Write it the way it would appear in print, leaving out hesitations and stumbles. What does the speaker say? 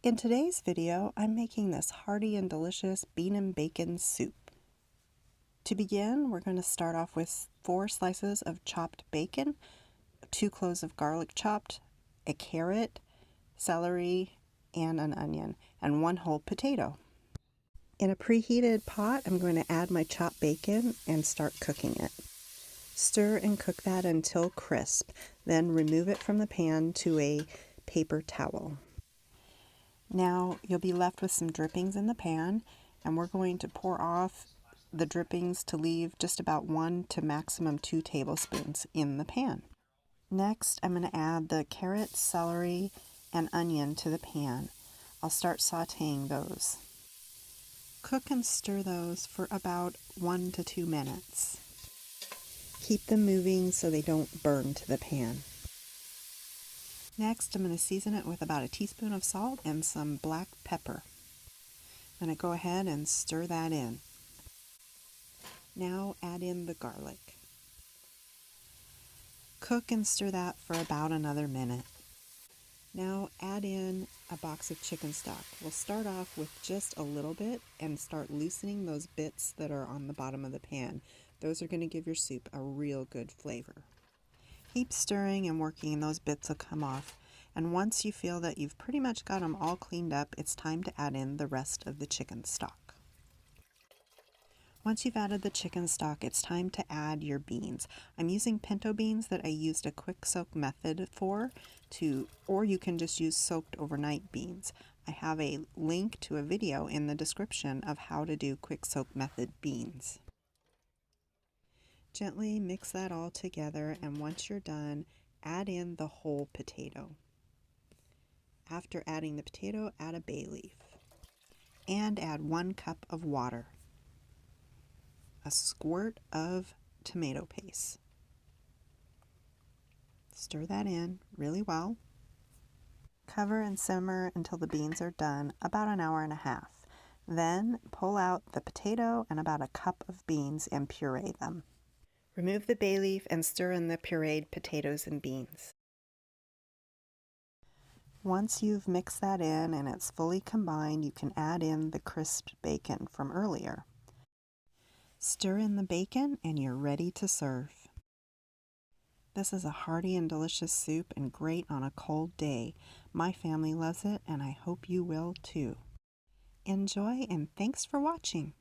In today's video, I'm making this hearty and delicious bean and bacon soup. To begin, we're going to start off with 4 slices of chopped bacon, 2 cloves of garlic chopped, a carrot, celery, and an onion, and 1 whole potato. In a preheated pot, I'm going to add my chopped bacon and start cooking it. Stir and cook that until crisp, then remove it from the pan to a paper towel. Now you'll be left with some drippings in the pan, and we're going to pour off the drippings to leave just about 1 to maximum 2 tablespoons in the pan. Next, I'm going to add the carrot, celery, and onion to the pan. I'll start sauteing those. Cook and stir those for about 1 to 2 minutes. Keep them moving so they don't burn to the pan. Next, I'm going to season it with about a teaspoon of salt and some black pepper. I'm going to go ahead and stir that in. Now add in the garlic. Cook and stir that for about another minute. Now add in a box of chicken stock. We'll start off with just a little bit and start loosening those bits that are on the bottom of the pan. Those are going to give your soup a real good flavor. Keep stirring and working and those bits will come off. And once you feel that you've pretty much got them all cleaned up, it's time to add in the rest of the chicken stock. Once you've added the chicken stock, it's time to add your beans. I'm using pinto beans that I used a quick soak method for, or you can just use soaked overnight beans. I have a link to a video in the description of how to do quick soak method beans. Gently mix that all together, and once you're done, add in the whole potato. After adding the potato, add a bay leaf. And add 1 cup of water. A squirt of tomato paste. Stir that in really well. Cover and simmer until the beans are done, about an hour and a half. Then pull out the potato and about a cup of beans and puree them. Remove the bay leaf and stir in the pureed potatoes and beans. Once you've mixed that in and it's fully combined, you can add in the crisped bacon from earlier. Stir in the bacon and you're ready to serve. This is a hearty and delicious soup and great on a cold day. My family loves it and I hope you will too. Enjoy and thanks for watching.